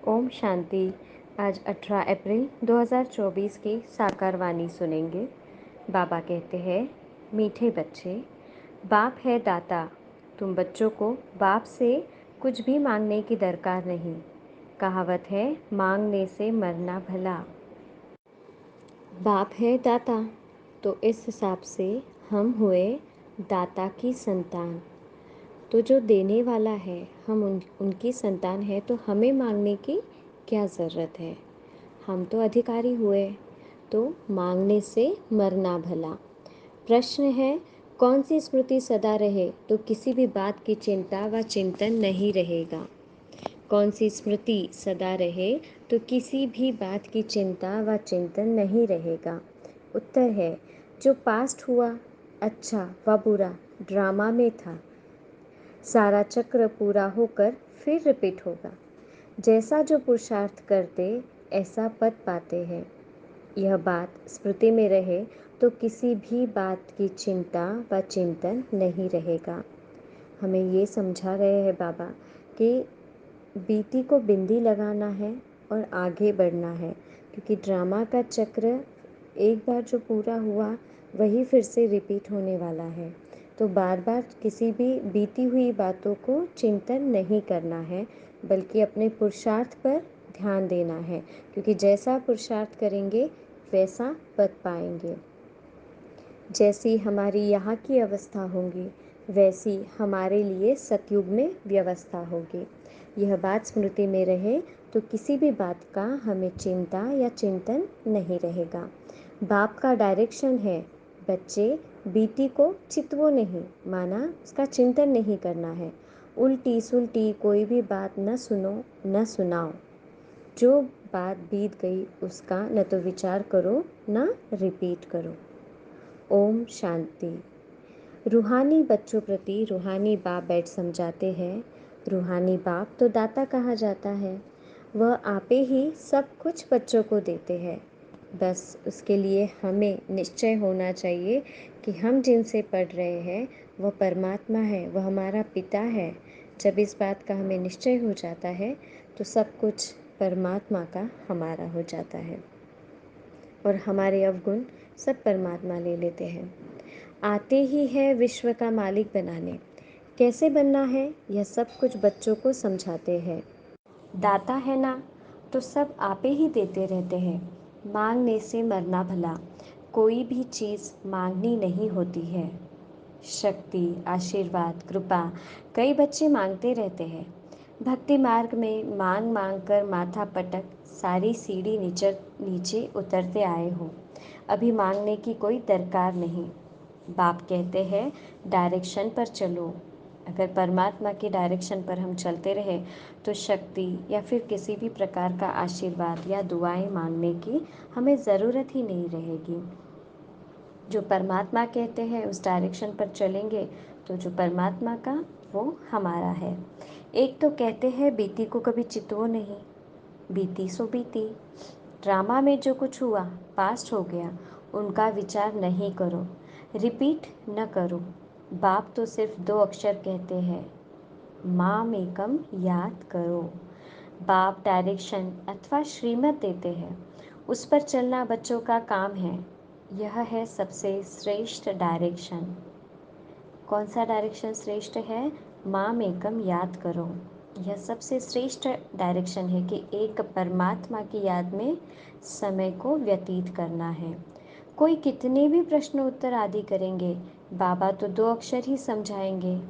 ओम शांति। आज 18 अप्रैल 2024 की साकार वाणी सुनेंगे। बाबा कहते हैं, मीठे बच्चे, बाप है दाता। तुम बच्चों को बाप से कुछ भी मांगने की दरकार नहीं। कहावत है, मांगने से मरना भला। बाप है दाता, तो इस हिसाब से हम हुए दाता की संतान। तो जो देने वाला है, हम उनकी संतान है, तो हमें मांगने की क्या ज़रूरत है। हम तो अधिकारी हुए, तो मांगने से मरना भला। प्रश्न है, कौन सी स्मृति सदा रहे तो किसी भी बात की चिंता व चिंतन नहीं रहेगा। कौन सी स्मृति सदा रहे तो किसी भी बात की चिंता व चिंतन नहीं रहेगा। उत्तर है, जो पास्ट हुआ, अच्छा व बुरा ड्रामा में था, सारा चक्र पूरा होकर फिर रिपीट होगा। जैसा जो पुरुषार्थ करते ऐसा पद पाते हैं। यह बात स्मृति में रहे तो किसी भी बात की चिंता व चिंतन नहीं रहेगा। हमें ये समझा रहे हैं बाबा कि बीती को बिंदी लगाना है और आगे बढ़ना है, क्योंकि ड्रामा का चक्र एक बार जो पूरा हुआ वही फिर से रिपीट होने वाला है। तो बार बार किसी भी बीती हुई बातों को चिंतन नहीं करना है, बल्कि अपने पुरुषार्थ पर ध्यान देना है, क्योंकि जैसा पुरुषार्थ करेंगे वैसा पद पाएंगे। जैसी हमारी यहाँ की अवस्था होगी वैसी हमारे लिए सतयुग में व्यवस्था होगी। यह बात स्मृति में रहे तो किसी भी बात का हमें चिंता या चिंतन नहीं रहेगा। बाप का डायरेक्शन है, बच्चे बीती को चितवो नहीं, माना उसका चिंतन नहीं करना है। उल्टी सुलटी कोई भी बात न सुनो न सुनाओ। जो बात बीत गई उसका न तो विचार करो न रिपीट करो। ओम शांति। रूहानी बच्चों प्रति रूहानी बाप बैठ समझाते हैं। रूहानी बाप तो दाता कहा जाता है। वह आपे ही सब कुछ बच्चों को देते हैं। बस उसके लिए हमें निश्चय होना चाहिए कि हम जिनसे पढ़ रहे हैं वह परमात्मा है, वह हमारा पिता है। जब इस बात का हमें निश्चय हो जाता है तो सब कुछ परमात्मा का हमारा हो जाता है और हमारे अवगुण सब परमात्मा ले लेते हैं। आते ही है विश्व का मालिक बनाने। कैसे बनना है यह सब कुछ बच्चों को समझाते हैं। दाता है ना, तो सब आपे ही देते रहते हैं। मांगने से मरना भला। कोई भी चीज़ मांगनी नहीं होती है। शक्ति, आशीर्वाद, कृपा कई बच्चे मांगते रहते हैं। भक्ति मार्ग में मांग मांग कर माथा पटक सारी सीढ़ी नीचे उतरते आए हो। अभी मांगने की कोई दरकार नहीं। बाप कहते हैं, डायरेक्शन पर चलो। अगर परमात्मा की डायरेक्शन पर हम चलते रहे तो शक्ति या फिर किसी भी प्रकार का आशीर्वाद या दुआएं मांगने की हमें ज़रूरत ही नहीं रहेगी। जो परमात्मा कहते हैं उस डायरेक्शन पर चलेंगे तो जो परमात्मा का वो हमारा है। एक तो कहते हैं, बीती को कभी चितवो नहीं, बीती सो बीती। ड्रामा में जो कुछ हुआ पास्ट हो गया, उनका विचार नहीं करो, रिपीट न करो। बाप तो सिर्फ 2 अक्षर कहते हैं, माम एकम याद करो। बाप डायरेक्शन अथवा श्रीमत देते हैं, उस पर चलना बच्चों का काम है। यह है सबसे श्रेष्ठ डायरेक्शन। कौन सा डायरेक्शन श्रेष्ठ है? माम एकम याद करो। यह सबसे श्रेष्ठ डायरेक्शन है कि एक परमात्मा की याद में समय को व्यतीत करना है। कोई कितने भी प्रश्न उत्तर आदि करेंगे, बाबा तो 2 अक्षर ही समझाएंगे,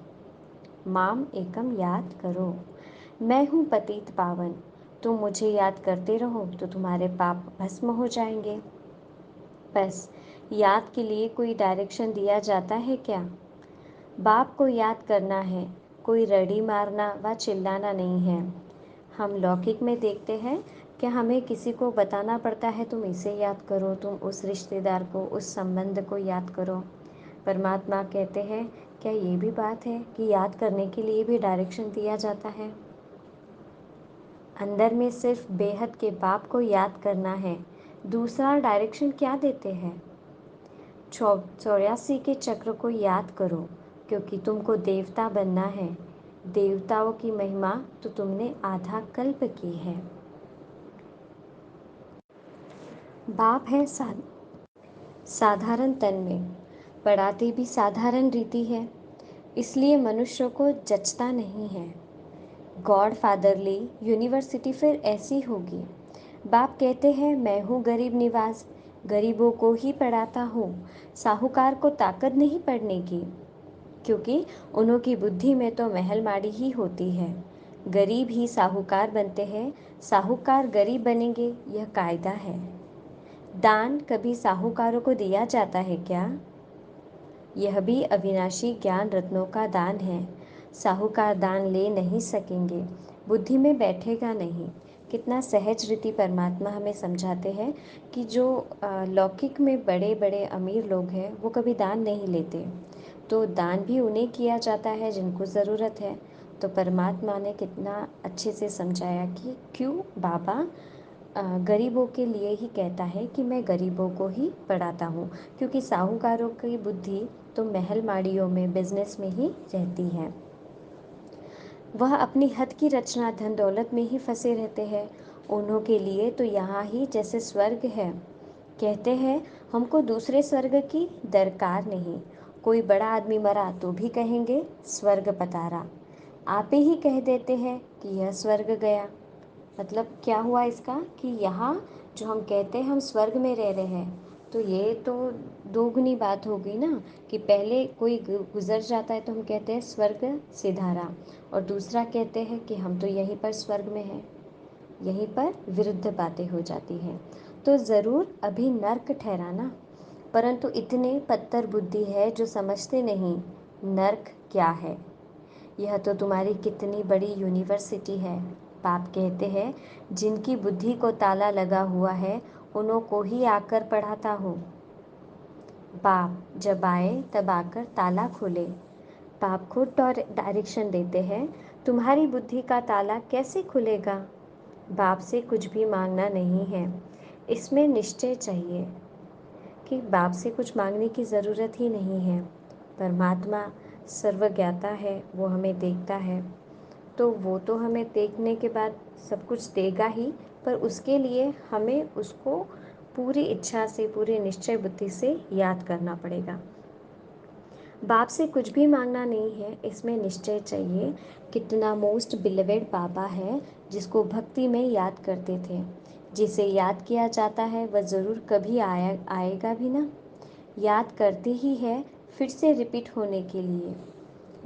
माम एकम याद करो। मैं हूँ पतित पावन, तुम मुझे याद करते रहो तो तुम्हारे पाप भस्म हो जाएंगे। बस याद के लिए कोई डायरेक्शन दिया जाता है क्या? बाप को याद करना है, कोई रड़ी मारना व चिल्लाना नहीं है। हम लौकिक में देखते हैं कि हमें किसी को बताना पड़ता है, तुम इसे याद करो, तुम उस रिश्तेदार को, उस संबंध को याद करो। परमात्मा कहते हैं, क्या ये भी बात है कि याद करने के लिए भी डायरेक्शन दिया जाता है? अंदर में सिर्फ बेहद के बाप को याद करना है, दूसरा डायरेक्शन क्या देते हैं? 84 के चक्र को याद करो, क्योंकि तुमको देवता बनना है। देवताओं की महिमा तो तुमने आधा कल्प की है। बाप है साधारण तन में, पढ़ाते भी साधारण रीति है, इसलिए मनुष्यों को जचता नहीं है। गॉड फादरली यूनिवर्सिटी फिर ऐसी होगी। बाप कहते हैं मैं हूँ गरीब निवाज, गरीबों को ही पढ़ाता हूँ, साहूकार को ताकत नहीं पढ़ने की, क्योंकि उन्हों की बुद्धि में तो महल माड़ी ही होती है। गरीब ही साहूकार बनते हैं, साहूकार गरीब बनेंगे, यह कायदा है। दान कभी साहूकारों को दिया जाता है क्या? यह भी अविनाशी ज्ञान रत्नों का दान है। साहूकार दान ले नहीं सकेंगे, बुद्धि में बैठेगा नहीं। कितना सहज रीति परमात्मा हमें समझाते हैं कि जो लौकिक में बड़े बड़े अमीर लोग हैं वो कभी दान नहीं लेते, तो दान भी उन्हें किया जाता है जिनको ज़रूरत है। तो परमात्मा ने कितना अच्छे से समझाया कि क्यों बाबा गरीबों के लिए ही कहता है कि मैं गरीबों को ही पढ़ाता हूँ, क्योंकि साहूकारों की बुद्धि तो महल माड़ियों में, बिजनेस में ही रहती है। वह अपनी हद की रचना धन दौलत में ही फंसे रहते हैं। उन्हों के लिए तो यहाँ ही जैसे स्वर्ग है। कहते हैं हमको दूसरे स्वर्ग की दरकार नहीं। कोई बड़ा आदमी मरा तो भी कहेंगे स्वर्ग पधारा। आप ही कह देते हैं कि यह स्वर्ग गया। मतलब क्या हुआ इसका कि यहाँ जो हम कहते हैं हम स्वर्ग में रह रहे हैं, तो ये तो दोगुनी बात हो गई ना, कि पहले कोई गुजर जाता है तो हम कहते हैं स्वर्ग सिधारा, और दूसरा कहते हैं कि हम तो यहीं पर स्वर्ग में हैं। यहीं पर विरुद्ध बातें हो जाती हैं। तो ज़रूर अभी नर्क ठहराना, परंतु इतने पत्थर बुद्धि है जो समझते नहीं नर्क क्या है। यह तो तुम्हारी कितनी बड़ी यूनिवर्सिटी है। बाप कहते हैं जिनकी बुद्धि को ताला लगा हुआ है उन्हों को ही आकर पढ़ाता हूँ। बाप जब आए तब आकर ताला खोले। बाप खुद डायरेक्शन देते हैं, तुम्हारी बुद्धि का ताला कैसे खुलेगा? बाप से कुछ भी मांगना नहीं है, इसमें निश्चय चाहिए कि बाप से कुछ मांगने की ज़रूरत ही नहीं है। परमात्मा सर्वज्ञाता है, वो हमें देखता है, तो वो तो हमें देखने के बाद सब कुछ देगा ही, पर उसके लिए हमें उसको पूरी इच्छा से, पूरी निश्चय बुद्धि से याद करना पड़ेगा। बाप से कुछ भी मांगना नहीं है, इसमें निश्चय चाहिए। कितना मोस्ट बिलीवेड बाबा है जिसको भक्ति में याद करते थे। जिसे याद किया जाता है वह ज़रूर कभी आएगा भी ना। याद करते ही है फिर से रिपीट होने के लिए।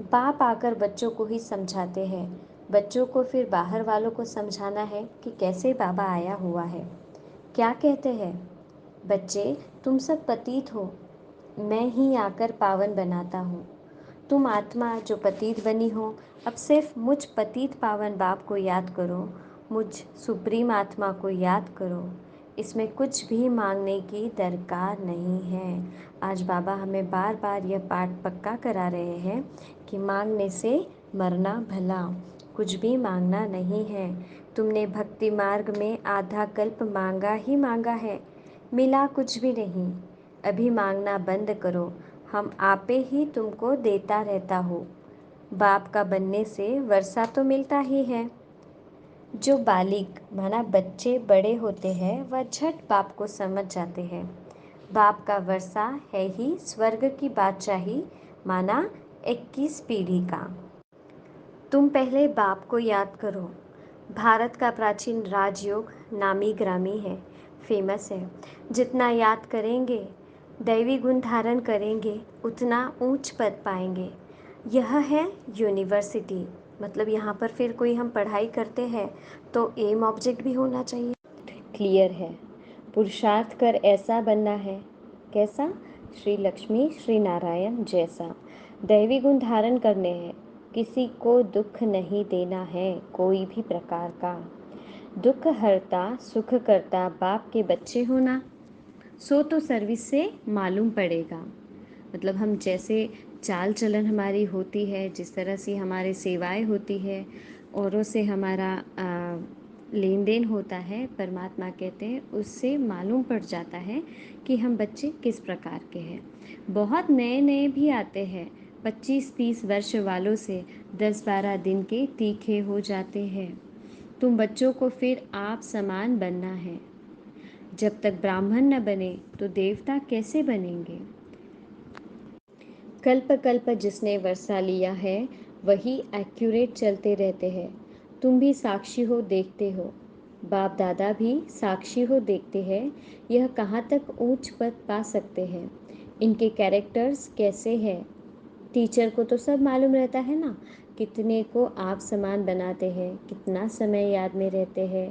बाप आकर बच्चों को ही समझाते हैं, बच्चों को फिर बाहर वालों को समझाना है कि कैसे बाबा आया हुआ है। क्या कहते हैं बच्चे, तुम सब पतित हो, मैं ही आकर पावन बनाता हूँ। तुम आत्मा जो पतित बनी हो, अब सिर्फ मुझ पतित पावन बाप को याद करो, मुझ सुप्रीम आत्मा को याद करो। इसमें कुछ भी मांगने की दरकार नहीं है। आज बाबा हमें बार बार यह पाठ पक्का करा रहे हैं कि मांगने से मरना भला, कुछ भी मांगना नहीं है। तुमने भक्ति मार्ग में आधा कल्प मांगा ही मांगा है, मिला कुछ भी नहीं। अभी मांगना बंद करो, हम आपे ही तुमको देता रहता हो। बाप का बनने से वर्षा तो मिलता ही है। जो बालिक माना बच्चे बड़े होते हैं वह झट बाप को समझ जाते हैं। बाप का वर्षा है ही स्वर्ग की बादशाही, माना 21 पीढ़ी का। तुम पहले बाप को याद करो। भारत का प्राचीन राजयोग नामी ग्रामी है, फेमस है। जितना याद करेंगे, दैवी गुण धारण करेंगे, उतना ऊंच पद पाएंगे। यह है यूनिवर्सिटी। मतलब यहाँ पर फिर कोई हम पढ़ाई करते हैं तो एम ऑब्जेक्ट भी होना चाहिए। क्लियर है, पुरुषार्थ कर ऐसा बनना है। कैसा? श्री लक्ष्मी श्री नारायण जैसा। दैवी गुण धारण करने हैं, किसी को दुख नहीं देना है कोई भी प्रकार का। दुख हरता सुख करता बाप के बच्चे होना, सो तो सर्विस से मालूम पड़ेगा। मतलब हम जैसे चाल चलन हमारी होती है, जिस तरह से हमारी सेवाएं होती है, औरों से हमारा लेन देन होता है, परमात्मा कहते हैं उससे मालूम पड़ जाता है कि हम बच्चे किस प्रकार के हैं। बहुत नए नए भी आते हैं, 25-30 वर्ष वालों से 10-12 दिन के तीखे हो जाते हैं। तुम बच्चों को फिर आप समान बनना है। जब तक ब्राह्मण न बने तो देवता कैसे बनेंगे? कल्प कल्प जिसने वर्षा लिया है वही एक्यूरेट चलते रहते हैं। तुम भी साक्षी हो, देखते हो। बाप दादा भी साक्षी हो, देखते हैं। यह कहाँ तक ऊंच पद पा सकते हैं, इनके कैरेक्टर्स कैसे हैं। टीचर को तो सब मालूम रहता है ना, कितने को आप समान बनाते हैं, कितना समय याद में रहते हैं।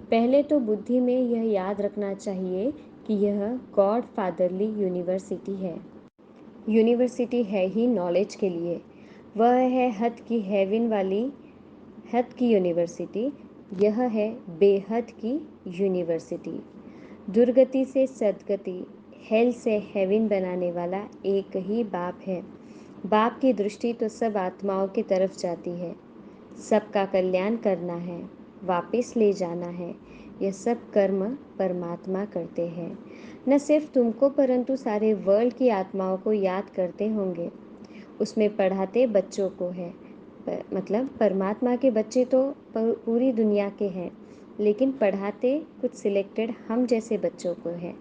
पहले तो बुद्धि में यह याद रखना चाहिए कि यह गॉड फादरली यूनिवर्सिटी है। यूनिवर्सिटी है ही नॉलेज के लिए। वह है हद की हेवन वाली, हद की यूनिवर्सिटी। यह है बेहद की यूनिवर्सिटी। दुर्गति से सद्गति, हेल से हेवन बनाने वाला एक ही बाप है। बाप की दृष्टि तो सब आत्माओं की तरफ जाती है। सबका कल्याण करना है, वापस ले जाना है। यह सब कर्म परमात्मा करते हैं। न सिर्फ तुमको परंतु सारे वर्ल्ड की आत्माओं को याद करते होंगे। उसमें पढ़ाते बच्चों को है, मतलब परमात्मा के बच्चे तो पूरी दुनिया के हैं, लेकिन पढ़ाते कुछ सिलेक्टेड हम जैसे बच्चों को है।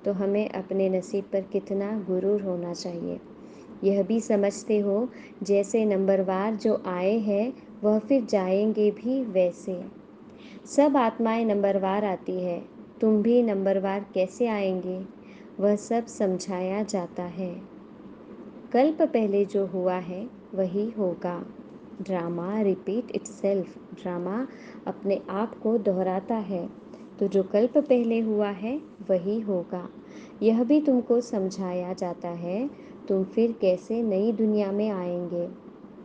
तो हमें अपने नसीब पर कितना गुरूर होना चाहिए। यह भी समझते हो जैसे नंबरवार जो आए हैं वह फिर जाएंगे भी वैसे। सब आत्माएं नंबरवार आती है, तुम भी नंबरवार कैसे आएंगे, वह सब समझाया जाता है। कल्प पहले जो हुआ है वही होगा। ड्रामा रिपीट इटसेल्फ, ड्रामा अपने आप को दोहराता है। तो जो कल्प पहले हुआ है वही होगा। यह भी तुमको समझाया जाता है, तुम फिर कैसे नई दुनिया में आएंगे।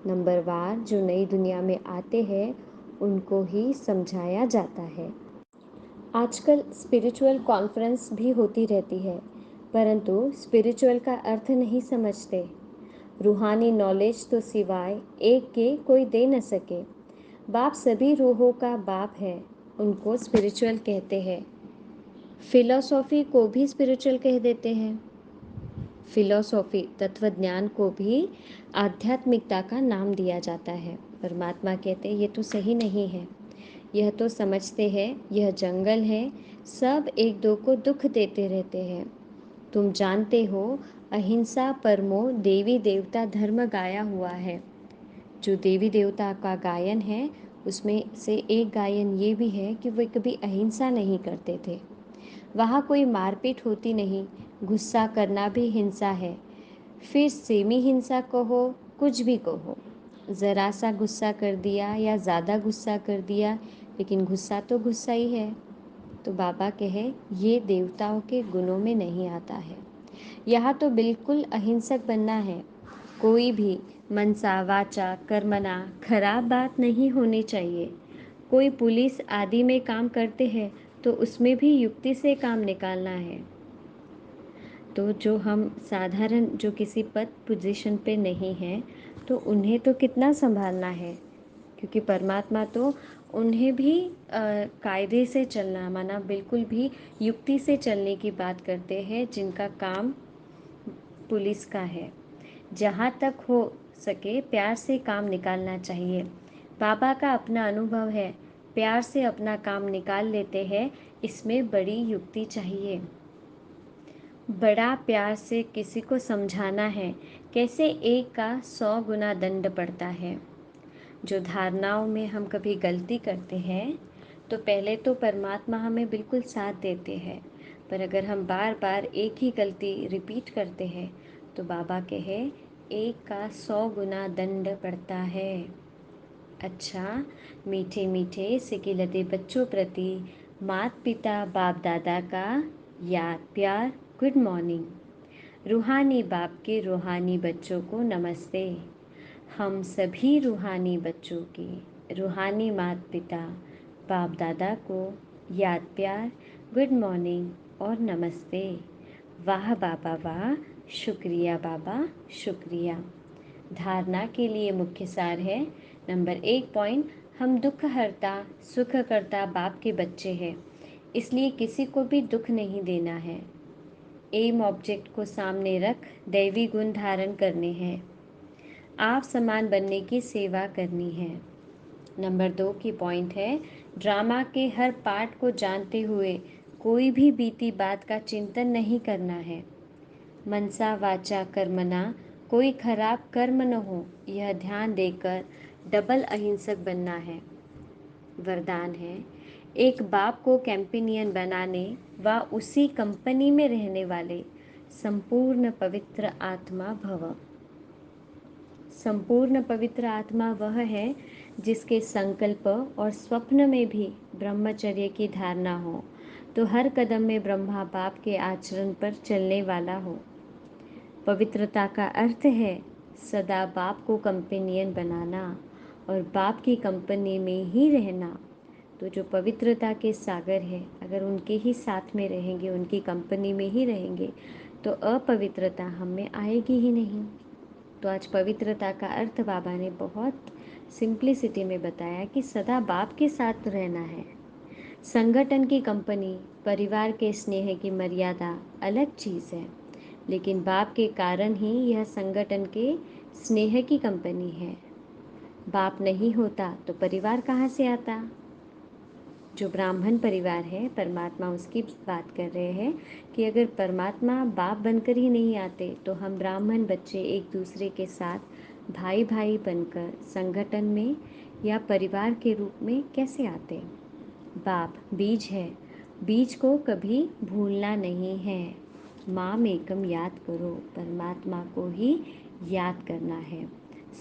नंबरवार जो नई दुनिया में आते हैं उनको ही समझाया जाता है। आजकल स्पिरिचुअल कॉन्फ्रेंस भी होती रहती है, परंतु स्पिरिचुअल का अर्थ नहीं समझते। रूहानी नॉलेज तो सिवाय एक के कोई दे न सके। बाप सभी रूहों का बाप है, उनको स्पिरिचुअल कहते हैं। फिलॉसॉफी को भी स्पिरिचुअल कह देते हैं। फिलॉसॉफी तत्वज्ञान को भी आध्यात्मिकता का नाम दिया जाता है। परमात्मा कहते हैं ये तो सही नहीं है। यह तो समझते हैं यह जंगल है, सब एक दो को दुख देते रहते हैं। तुम जानते हो अहिंसा परमो देवी देवता धर्म गाया हुआ है। जो देवी देवता का गायन है उसमें से एक गायन ये भी है कि वे कभी अहिंसा नहीं करते थे। वहाँ कोई मारपीट होती नहीं, गुस्सा करना भी हिंसा है। फिर सेमी हिंसा कहो, कुछ भी कहो, ज़रा सा गुस्सा कर दिया या ज़्यादा गुस्सा कर दिया, लेकिन गुस्सा तो गुस्सा ही है। तो बाबा कहे ये देवताओं के गुणों में नहीं आता है। यहाँ तो बिल्कुल अहिंसक बनना है। कोई भी मनसा वाचा कर्मणा खराब बात नहीं होनी चाहिए। कोई पुलिस आदि में काम करते हैं तो उसमें भी युक्ति से काम निकालना है। तो जो हम साधारण जो किसी पद पोजीशन पे नहीं हैं तो उन्हें तो कितना संभालना है, क्योंकि परमात्मा तो उन्हें भी कायदे से चलना माना बिल्कुल भी युक्ति से चलने की बात करते हैं, जिनका काम पुलिस का है। जहाँ तक हो सके प्यार से काम निकालना चाहिए। बाबा का अपना अनुभव है, प्यार से अपना काम निकाल लेते हैं, इसमें बड़ी युक्ति चाहिए। बड़ा प्यार से किसी को समझाना है, कैसे एक का 100 गुना दंड पड़ता है। जो धारणाओं में हम कभी गलती करते हैं तो पहले तो परमात्मा हमें बिल्कुल साथ देते हैं, पर अगर हम बार बार एक ही गलती रिपीट करते हैं तो बाबा कहे एक का 100 गुना दंड पड़ता है। अच्छा, मीठे मीठे सिकिलते बच्चों प्रति माता पिता बाप दादा का याद प्यार गुड मॉर्निंग। रूहानी बाप के रूहानी बच्चों को नमस्ते। हम सभी रूहानी बच्चों के रूहानी माता पिता बाप दादा को याद प्यार गुड मॉर्निंग और नमस्ते। वाह बाबा वाह, शुक्रिया बाबा शुक्रिया। धारणा के लिए मुख्य सार है। नंबर 1 पॉइंट, हम दुख हरता सुख करता बाप के बच्चे हैं, इसलिए किसी को भी दुख नहीं देना है। एम ऑब्जेक्ट को सामने रख दैवी गुण धारण करने हैं। आप समान बनने की सेवा करनी है। नंबर 2 की पॉइंट है, ड्रामा के हर पार्ट को जानते हुए कोई भी बीती बात का चिंतन नहीं करना है। मनसा वाचा कर्मणा कोई खराब कर्म न हो, यह ध्यान देकर डबल अहिंसक बनना है। वरदान है, एक बाप को कैंपेनियन बनाने व उसी कंपनी में रहने वाले संपूर्ण पवित्र आत्मा भव। संपूर्ण पवित्र आत्मा वह है जिसके संकल्प और स्वप्न में भी ब्रह्मचर्य की धारणा हो, तो हर कदम में ब्रह्मा बाप के आचरण पर चलने वाला हो। पवित्रता का अर्थ है सदा बाप को कंपेनियन बनाना और बाप की कंपनी में ही रहना। तो जो पवित्रता के सागर है, अगर उनके ही साथ में रहेंगे, उनकी कंपनी में ही रहेंगे, तो अपवित्रता हम में आएगी ही नहीं। तो आज पवित्रता का अर्थ बाबा ने बहुत सिंप्लिसिटी में बताया कि सदा बाप के साथ रहना है। संगठन की कंपनी, परिवार के स्नेह की मर्यादा अलग चीज़ है, लेकिन बाप के कारण ही यह संगठन के स्नेह की कंपनी है। बाप नहीं होता तो परिवार कहाँ से आता। जो ब्राह्मण परिवार है, परमात्मा उसकी बात कर रहे हैं कि अगर परमात्मा बाप बनकर ही नहीं आते तो हम ब्राह्मण बच्चे एक दूसरे के साथ भाई भाई बनकर संगठन में या परिवार के रूप में कैसे आते। बाप बीज है, बीज को कभी भूलना नहीं है। माम एकम याद करो, परमात्मा को ही याद करना है।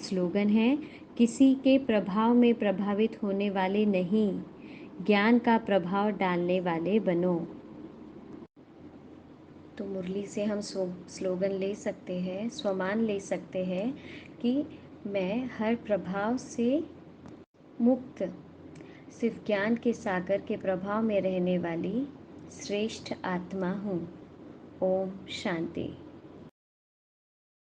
स्लोगन है, किसी के प्रभाव में प्रभावित होने वाले नहीं, ज्ञान का प्रभाव डालने वाले बनो। तो मुरली से हम स्लोगन ले सकते हैं, स्वमान ले सकते हैं कि मैं हर प्रभाव से मुक्त, सिर्फ ज्ञान के सागर के प्रभाव में रहने वाली श्रेष्ठ आत्मा हूँ। ओम शांति।